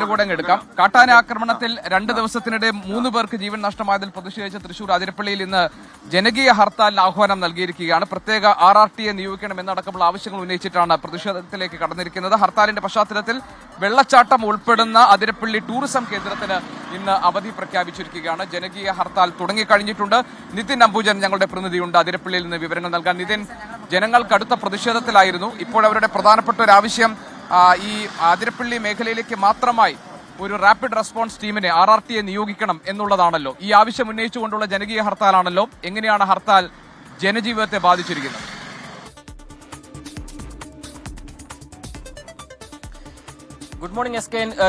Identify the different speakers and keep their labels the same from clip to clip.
Speaker 1: അതിന്റെ കൂടെ എടുക്കാം. കാട്ടാന ആക്രമണത്തിൽ 2 ദിവസത്തിനിടെ 3 പേർക്ക് ജീവൻ നഷ്ടമായതിൽ പ്രതിഷേധിച്ച തൃശൂർ അതിരപ്പള്ളിയിൽ ഇന്ന് ജനകീയ ഹർത്താലിന് ആഹ്വാനം നൽകിയിരിക്കുകയാണ്. പ്രത്യേക RRTയെ നിയോഗിക്കണം എന്നടക്കമുള്ള ആവശ്യങ്ങൾ ഉന്നയിച്ചിട്ടാണ് പ്രതിഷേധത്തിലേക്ക് കടന്നിരിക്കുന്നത്. ഹർത്താലിന്റെ പശ്ചാത്തലത്തിൽ വെള്ളച്ചാട്ടം ഉൾപ്പെടുന്ന അതിരപ്പള്ളി ടൂറിസം കേന്ദ്രത്തിന് ഇന്ന് അവധി പ്രഖ്യാപിച്ചിരിക്കുകയാണ്. ജനകീയ ഹർത്താൽ തുടങ്ങിക്കഴിഞ്ഞിട്ടുണ്ട്. നിതിൻ അംബുജൻ ഞങ്ങളുടെ പ്രതിനിധിയുണ്ട് അതിരപ്പള്ളിയിൽ നിന്ന് വിവരങ്ങൾ നൽകാൻ. നിതിൻ, ജനങ്ങൾ കടുത്ത പ്രതിഷേധത്തിലായിരുന്നു. ഇപ്പോൾ അവരുടെ പ്രധാനപ്പെട്ട ഒരു ആവശ്യം ഈ അതിരപ്പള്ളി മേഖലയിലേക്ക് മാത്രമായി ഒരു റാപ്പിഡ് റെസ്പോൺസ് ടീമിനെ RRTയെ നിയോഗിക്കണം എന്നുള്ളതാണല്ലോ. ഈ ആവശ്യം ഉന്നയിച്ചുകൊണ്ടുള്ള ജനകീയ ഹർത്താലാണല്ലോ. എങ്ങനെയാണ് ഹർത്താൽ ജനജീവിതത്തെ ബാധിച്ചിരിക്കുന്നത്?
Speaker 2: Good morning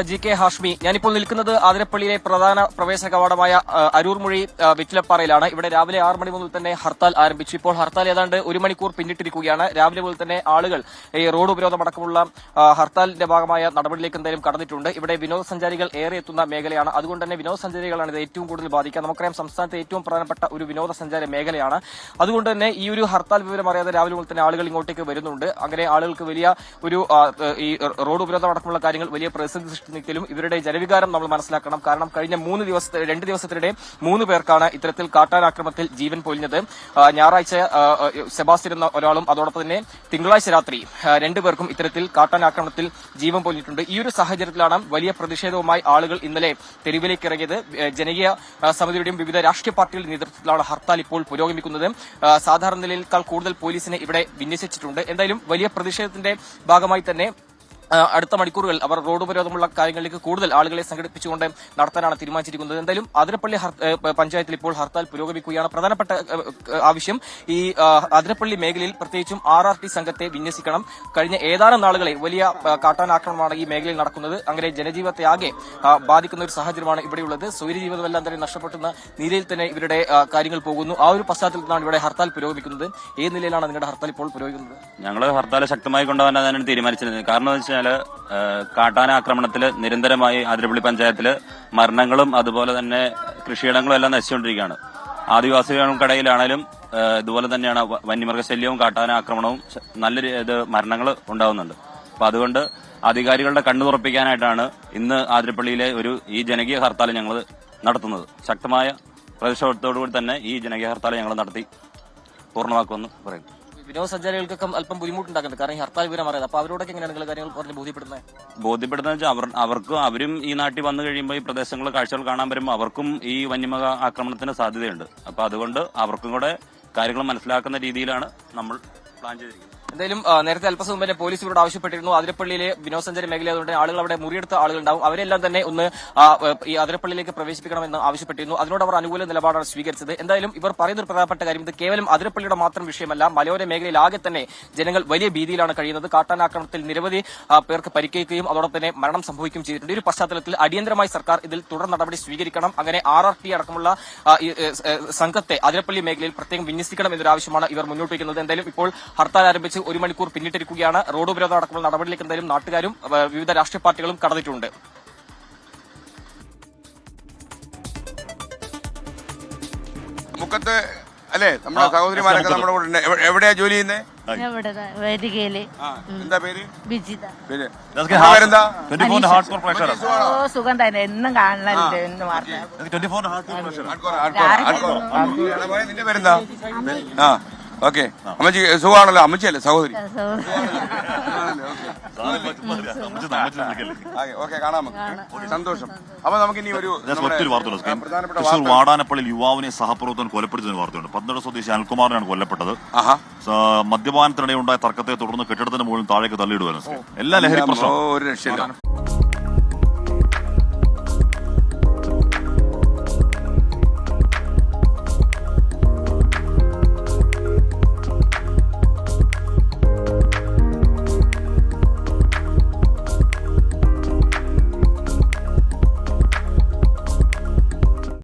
Speaker 2: GK Hashmi. ഞാനിപ്പോൾ നിൽക്കുന്നത് ആതിരപ്പള്ളിയിലെ പ്രധാന പ്രവേശന കവാടമായ അരൂർമൊഴി വെറ്റിലപ്പാറയിലാണ്. ഇവിടെ രാവിലെ 6 മണി മുതൽ തന്നെ ഹർത്താൽ ആരംഭിച്ചു. ഇപ്പോൾ ഹർത്താൽ ഏതാണ്ട് 1 മണിക്കൂർ പിന്നിട്ടിരിക്കുകയാണ്. രാവിലെ മുതൽ തന്നെ ആളുകൾ ഈ റോഡ് ഉപരോധമടക്കമുള്ള ഹർത്താലിന്റെ ഭാഗമായ നടപടിയിലേക്ക് എന്തായാലും കടന്നിട്ടുണ്ട്. ഇവിടെ വിനോദസഞ്ചാരികൾ ഏറെ എത്തുന്ന മേഖലയാണ്. അതുകൊണ്ട് തന്നെ വിനോദസഞ്ചാരികളാണ് ഇത് ഏറ്റവും കൂടുതൽ ബാധിക്കുക. നമുക്കറിയാം, സംസ്ഥാനത്തെ ഏറ്റവും പ്രധാനപ്പെട്ട ഒരു വിനോദസഞ്ചാര മേഖലയാണ്. അതുകൊണ്ട് തന്നെ ഈ ഒരു ഹർത്താൽ വിവരം അറിയാതെ രാവിലെ മുതൽ തന്നെ ആളുകൾ ഇങ്ങോട്ടേക്ക് വരുന്നുണ്ട്. അങ്ങനെ ആളുകൾക്ക് വലിയ ഒരു ഈ റോഡ് ഉപരോധമടക്കമുള്ള കാര്യങ്ങൾ വലിയ പ്രതിസന്ധി സൃഷ്ടിച്ചെങ്കിലും ഇവരുടെ ജനവികാരം നമ്മൾ മനസ്സിലാക്കണം. കാരണം കഴിഞ്ഞ 2 ദിവസത്തിനിടെ 3 പേർക്കാണ് ഇത്തരത്തിൽ കാട്ടാനാക്രമണത്തിൽ ജീവൻ പൊലിഞ്ഞത്. ഞായറാഴ്ച സെബാസ്റ്റ്യൻ എന്ന ഒരാളും അതോടൊപ്പം തന്നെ തിങ്കളാഴ്ച രാത്രി 2 പേർക്കും ഇത്തരത്തിൽ കാട്ടാനാക്രമണത്തിൽ ജീവൻ പൊലിഞ്ഞിട്ടുണ്ട്. ഈ ഒരു സാഹചര്യത്തിലാണ് വലിയ പ്രതിഷേധവുമായി ആളുകൾ ഇന്നലെ തെരുവിലേക്ക് ഇറങ്ങിയത്. ജനകീയ സമിതിയുടെയും വിവിധ രാഷ്ട്രീയ പാർട്ടികളുടെ നേതൃത്വത്തിലാണ് ഹർത്താൽ ഇപ്പോൾ പുരോഗമിക്കുന്നത്. സാധാരണ നിലയേക്കാൾ കൂടുതൽ പോലീസിനെ ഇവിടെ വിന്യസിച്ചിട്ടുണ്ട്. എന്തായാലും വലിയ പ്രതിഷേധത്തിന്റെ ഭാഗമായി തന്നെ അടുത്ത മണിക്കൂറുകൾ അവർ റോഡ് ഉപരോധമുള്ള കാര്യങ്ങളിലേക്ക് കൂടുതൽ ആളുകളെ സംഘടിപ്പിച്ചുകൊണ്ട് നടത്താനാണ് തീരുമാനിച്ചിരിക്കുന്നത്. എന്തായാലും അതിരപ്പള്ളി പഞ്ചായത്തിൽ ഇപ്പോൾ ഹർത്താൽ പുരോഗമിക്കുകയാണ്. പ്രധാനപ്പെട്ട ആവശ്യം ഈ അതിരപ്പള്ളി മേഖലയിൽ പ്രത്യേകിച്ചും RRT സംഘത്തെ വിന്യസിക്കണം. കഴിഞ്ഞ ഏതാനും നാളുകളെ വലിയ കാട്ടാനാക്രമണമാണ് ഈ മേഖലയിൽ നടക്കുന്നത്. അങ്ങനെ ജനജീവിതത്തെ ആകെ ബാധിക്കുന്ന ഒരു സാഹചര്യമാണ് ഇവിടെയുള്ളത്. സ്വൈര്യജീവിതമെല്ലാം തന്നെ നഷ്ടപ്പെടുന്ന നിലയിൽ തന്നെ ഇവരുടെ കാര്യങ്ങൾ പോകുന്നു. ആ ഒരു പശ്ചാത്തലത്തിലാണ് ഇവിടെ ഹർത്താൽ പുരോഗമിക്കുന്നത്. ഏത് നിലയിലാണ് നിങ്ങളുടെ ഹർത്താൽ ഇപ്പോൾ പുരോഗമിക്കുന്നത്?
Speaker 3: ഞങ്ങൾ ഹർത്താൽ ശക്തമായി കൊണ്ടുപോകാനാണ് തീരുമാനിച്ചിരുന്നത്. കാരണം കാട്ടാന ആക്രമണത്തിൽ നിരന്തരമായി അതിരപ്പള്ളി പഞ്ചായത്തില് മരണങ്ങളും അതുപോലെ തന്നെ കൃഷിയിടങ്ങളും എല്ലാം നശിച്ചുകൊണ്ടിരിക്കുകയാണ്. ആദിവാസികൾക്കിടയിലാണേലും ഇതുപോലെ തന്നെയാണ് വന്യമൃഗശല്യവും കാട്ടാന ആക്രമണവും നല്ല മരണങ്ങൾ ഉണ്ടാവുന്നുണ്ട്. അപ്പൊ അതുകൊണ്ട് അധികാരികളുടെ കണ്ണു തുറപ്പിക്കാനായിട്ടാണ് ഇന്ന് ആതിരപ്പള്ളിയിലെ ഈ ജനകീയ ഹർത്താൽ ഞങ്ങൾ നടത്തുന്നത്. ശക്തമായ പ്രതിഷേധത്തോടുകൂടി തന്നെ ഈ ജനകീയ ഹർത്താൽ ഞങ്ങൾ നടത്തി പൂർണ്ണമാക്കുമെന്ന് പറയുന്നു.
Speaker 2: വിനോദസഞ്ചാരികൾക്കൊക്കെ അല്പം ബുദ്ധിമുട്ടുണ്ടാക്കുന്നുണ്ട്. കാരണം ഈ ഹർത്താൽ വിവരം അറിയാതെ. അപ്പൊ അവരോടൊക്കെ എങ്ങനെയാണ് നിങ്ങൾ കാര്യങ്ങൾ പറഞ്ഞ്
Speaker 3: ബോധ്യപ്പെടുന്നത് അവരും ഈ നാട്ടിൽ വന്നു കഴിയുമ്പോൾ ഈ പ്രദേശങ്ങൾ കാഴ്ചകൾ കാണാൻ വരുമ്പോൾ അവർക്കും ഈ വന്യമൃഗ ആക്രമണത്തിന് സാധ്യതയുണ്ട്. അപ്പൊ അതുകൊണ്ട് അവർക്കും കൂടെ കാര്യങ്ങൾ മനസ്സിലാക്കുന്ന രീതിയിലാണ് നമ്മൾ പ്ലാൻ ചെയ്തിരിക്കുന്നത്.
Speaker 2: എന്തായാലും നേരത്തെ അല്പസം മുമ്പ് തന്നെ പോലീസ് ഇവരോട് ആവശ്യപ്പെട്ടിരുന്നു. അതിരപ്പള്ളിയിലെ വിനോദസഞ്ചാര മേഖലയായതുകൊണ്ട് ആളുകൾ അവിടെ മുറിയെടുത്ത ആളുകളുണ്ടാവും. അവരെല്ലാം തന്നെ ഒന്ന് ഈ അതിരപ്പള്ളിയിലേക്ക് പ്രവേശിപ്പിക്കണമെന്ന് ആവശ്യപ്പെട്ടിരുന്നു. അതിനോട് അവർ അനുകൂല നിലപാടാണ് സ്വീകരിച്ചത്. എന്തായാലും ഇവർ പറയുന്ന ഒരു പ്രധാനപ്പെട്ട കാര്യം, ഇത് കേവലം അതിരപ്പള്ളിയുടെ മാത്രം വിഷയമല്ല. മലയോര മേഖലയിൽ ആകെ തന്നെ ജനങ്ങൾ വലിയ ഭീതിയിലാണ് കഴിയുന്നത്. കാട്ടാനാക്രമണത്തിൽ നിരവധി പേർക്ക് പരിക്കേൽക്കുകയും അതോടൊപ്പം തന്നെ മരണം സംഭവിക്കുകയും ചെയ്തിട്ടുണ്ട്. ഈ ഒരു പശ്ചാത്തലത്തിൽ അടിയന്തരമായി സർക്കാർ ഇതിൽ തുടർ നടപടി സ്വീകരിക്കണം. അങ്ങനെ RRT അടക്കമുള്ള സംഘത്തെ അതിരപ്പള്ളി മേഖലയിൽ പ്രത്യേകം വിന്യസിക്കണം എന്നൊരു ആവശ്യമാണ് ഇവർ മുന്നോട്ട് വയ്ക്കുന്നത്. എന്തായാലും ഇപ്പോൾ ഹർത്താൽ ആരംഭിച്ച് 1 മണിക്കൂർ പിന്നിട്ടിരിക്കുകയാണ്. റോഡ് ഉപരോധം അടക്കമുള്ള നടപടിയിലേക്ക് എന്തായാലും നാട്ടുകാരും വിവിധ രാഷ്ട്രീയ പാർട്ടികളും കടന്നിട്ടുണ്ട്.
Speaker 4: മുക്കത്ത് അല്ലേ നമ്മുടെ സഹോദരിമാരൊക്കെ നമ്മുടെ കൂടെ എവിടെയാ ജോലി ചെയ്യുന്നത്? എന്താ പേര്?
Speaker 5: സുഖം തന്നെ. എന്നും കാണലുണ്ട്.
Speaker 4: നിന്റെ പേരെന്താ? ഓക്കെ, അമ്മച്ചി സുഖമാണല്ലോ? അമ്മച്ചിയല്ലേ സഹോദരി? ഓക്കെ, കാണാം. സന്തോഷം. അപ്പൊ നമുക്ക് ഇനി ഒരു
Speaker 6: തൃശൂർ വാടാനപ്പള്ളിയിൽ യുവാവിനെ സഹപ്രവർത്തകൻ കൊലപ്പെടുത്തിയ വാർത്തയുണ്ട്. 12 സ്വദേശി അനിൽകുമാറിനാണ് കൊല്ലപ്പെട്ടത്. മദ്യപാനത്തിനിടെ ഉണ്ടായ തർക്കത്തെ തുടർന്ന് കെട്ടിടത്തിന് മുകളിൽ താഴേക്ക് തള്ളിയിടുവായിരുന്നു. എല്ലാ ലഹരി പ്രശ്നവും
Speaker 4: ഒരു രക്ഷയില്ല.